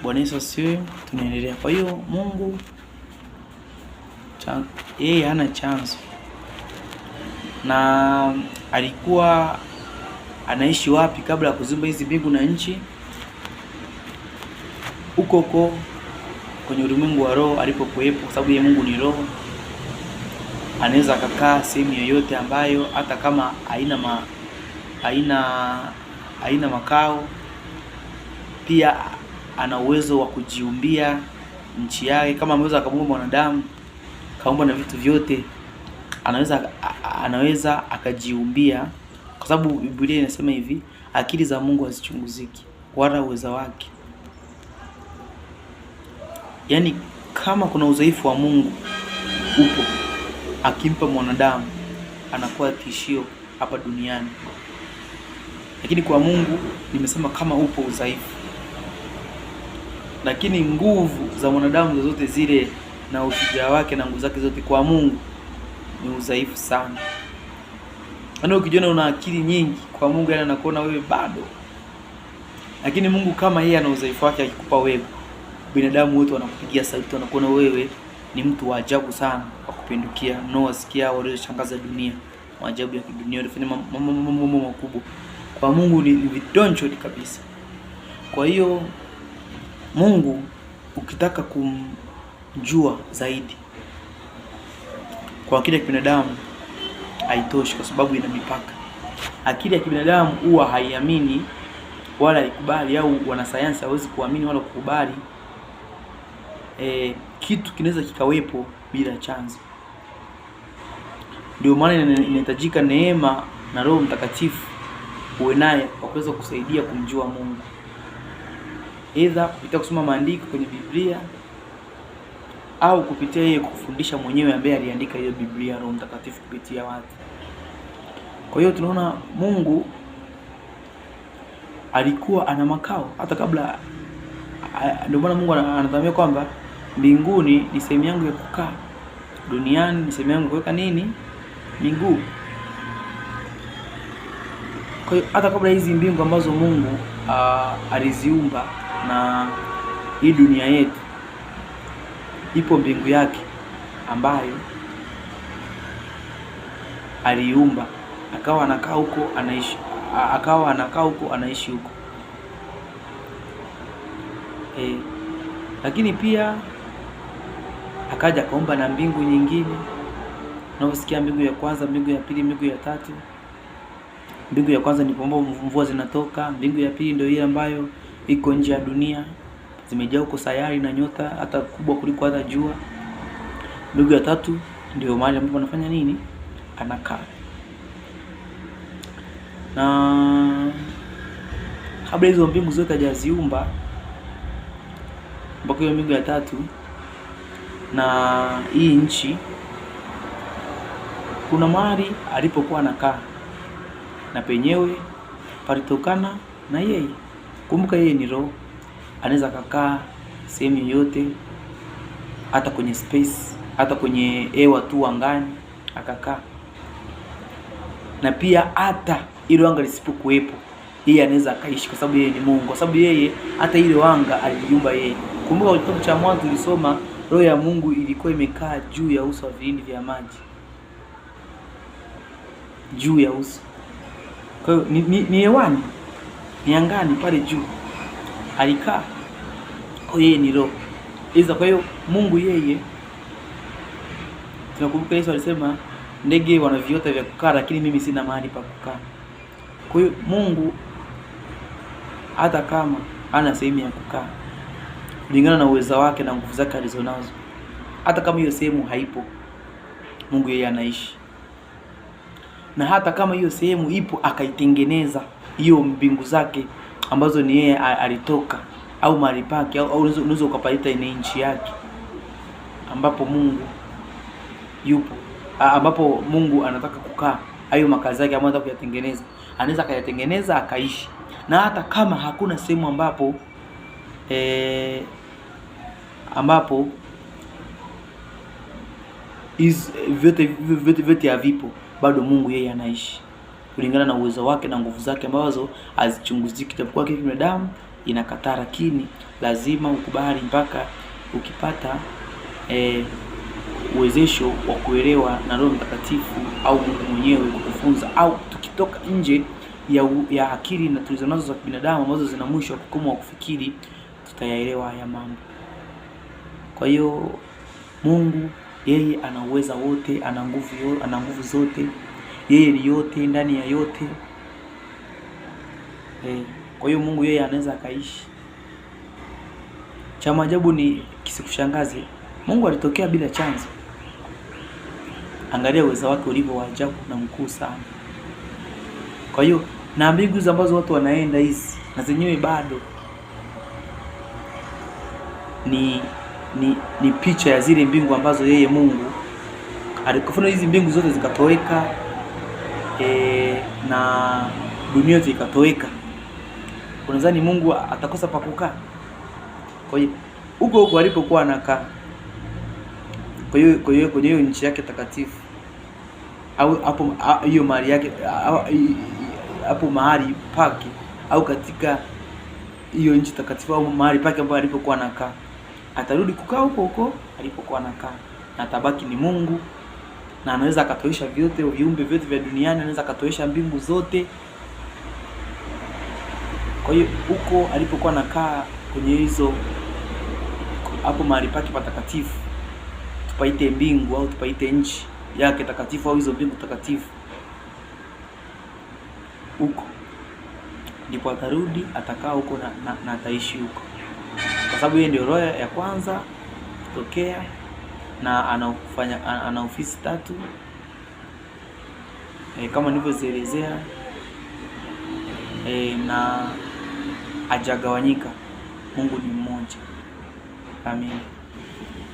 Bwana Yesu asifiwe. Tunaendelea. Kwa hiyo Mungu yeye hana chanzo, na alikuwa anaishi wapi kabla ya kuziumba hizi mbingu na nchi? Huko kwenye ulimwengu wa roho alipokuwepo, kwa sababu yeye Mungu ni roho. Anaweza akakaa sehemu yoyote ambayo hata kama haina makao. Pia ana uwezo wa kujiumbia nchi yake, kama ameweza akamuumba mwanadamu, kaumba na vitu vyote, anaweza akajiumbia, kwa sababu Biblia inasema hivi, akili za Mungu hazichunguziki wala uweza wake. Yaani kama kuna udhaifu wa Mungu upo, akimpa mwanadamu anakuwa tishio hapa duniani. Lakini kwa Mungu nimesema kama upo udhaifu, lakini nguvu za mwanadamu zote zile na ushujaa wake na nguvu zake zote kwa Mungu ni udhaifu sana. Yaani ukijiona una akili nyingi, kwa Mungu yana anakuona wewe bado. Lakini Mungu kama yeye ana udhaifu wake, akikupa wewe, binadamu wote wanakupigia sauti, wanakuona wewe ni mtu wa ajabu sana wa kupindukia. Wasikia walioshangaza dunia, maajabu ya kidunia, walifanya mambo makubwa. Kwa Mungu ni vidoncho kabisa. Kwa hiyo Mungu ukitaka kumjua zaidi, kwa akili ya binadamu haitoshi, kwa sababu ina mipaka. Akili ya kibinadamu huwa haiamini wala haikubali, au wanasayansi hawezi kuamini wala kukubali kitu kinaweza kikawepo bila chanzo. Ndio maana inahitajika neema na Roho Mtakatifu uwe naye kwa kuweza kusaidia kumjua Mungu, either kupitia kusoma maandiko kwenye Biblia au kupitia yeye kufundisha mwenyewe, ambaye aliandika hiyo Biblia, Roho Mtakatifu kupitia watu. Kwa hiyo tunaona Mungu alikuwa ana makao hata kabla. Ndio maana Mungu anatambia kwamba mbinguni ni sehemu yangu ya kukaa, duniani ni sehemu yangu kuweka nini? Miguu. Kwa hiyo hata kabla hizi mbingu ambazo Mungu aliziumba na hii dunia yetu, ipo mbingu yake ambayo aliumba, akawa anakaa huko anaishi huko. Lakini pia akaja akaumba na mbingu nyingine. Unasikia mbingu ya kwanza, mbingu ya pili, mbingu ya tatu. Mbingu ya kwanza ni kwamba mvua zinatoka. Mbingu ya pili ndio ile ambayo iko nje ya dunia, zimejaa huko sayari na nyota hata kubwa kuliko hata jua. Mbingu ya tatu ndio mahali ambapo anafanya nini? Anakaa. Na kabla hizo mbingu zote hajaziumba, mpaka hiyo mbingu ya tatu na hii nchi, kuna mahali alipokuwa anakaa, na penyewe palitokana na yeye. Kumbuka yeye ni roho, anaweza kukaa sehemu yoyote, hata kwenye space, hata kwenye hewa tu angani akakaa. Na pia hata ile anga lisipokuwepo, yeye anaweza akaishi, kwa sababu yeye ni Mungu, kwa sababu yeye hata ile anga aliumba yeye. Kumbuka kitabu cha Mwanzo tulisoma roho ya Mungu ilikuwa imekaa juu ya uso wa vilindi vya maji, juu ya uso. Kwa hiyo ni hewani, ni angani pale juu alikaa. Kwa hiyo yeye ni roho. Kwa hiyo Mungu yeye, tunakumbuka Yesu alisema ndege wana viota vya kukaa, lakini mimi sina mahali pa kukaa. Kwa hiyo Mungu hata kama ana sehemu ya kukaa, kulingana na uwezo wake na nguvu zake alizonazo, hata kama hiyo sehemu haipo, Mungu yeye anaishi. Na hata kama hiyo sehemu ipo, akaitengeneza hiyo mbingu zake ambazo ni yeye alitoka, au mahali pake, au unaweza ukapaita ni nchi yake ambapo Mungu yupo, ambapo Mungu anataka kukaa, hayo makazi yake ambayo anataka kuyatengeneza, anaweza akayatengeneza akaishi. Na hata kama hakuna sehemu ambapo vyote havipo, bado Mungu yeye anaishi kulingana na uwezo wake na nguvu zake ambazo hazichunguziki, japokuwa kwa binadamu inakataa, lakini lazima ukubali mpaka ukipata uwezesho wa kuelewa na Roho Mtakatifu au Mungu mwenyewe kukufunza, au tukitoka nje ya akili na tulizonazo za binadamu ambazo zina mwisho wa kikomo wa kufikiri, tutayaelewa haya mambo. Kwa hiyo Mungu yeye ana uweza wote, ana nguvu zote, yeye ni yote ndani ya yote. Kwa hiyo Mungu yeye anaweza akaishi. Cha maajabu ni kisikushangaze, Mungu alitokea bila chanzo. Angalia uwezo wake ulivyo wa ajabu na mkuu sana. Kwa hiyo na mbingu ambazo watu wanaenda hizi na zenyewe bado ni picha ya zile mbingu ambazo yeye Mungu alikufanya hizi mbingu zote zikatoweka, na dunia yote ikatoweka. Unadhani Mungu atakosa pa kukaa? Kwa hiyo huko alipokuwa anakaa, kwa hiyo nchi yake takatifu, au hapo hiyo mahali yake, hapo mahali pake, au katika hiyo nchi takatifu au mahali pake ambapo alipokuwa anakaa, atarudi kukaa huko alipokuwa anakaa, na atabaki ni Mungu, na anaweza akatoesha vyote, viumbe vyote vya duniani, anaweza akatoesha mbingu zote. Kwa hiyo huko alipokuwa anakaa kwenye hizo, hapo mahali pake patakatifu, tupaite mbingu au tupaite nchi yake takatifu au hizo mbingu takatifu, huko ndipo atarudi, atakaa huko na ataishi huko, kwa sababu yeye ndio roho ya kwanza kutokea, na ana ofisi 3 kama nilivyozielezea, na hajagawanyika. Mungu ni mmoja. Amen.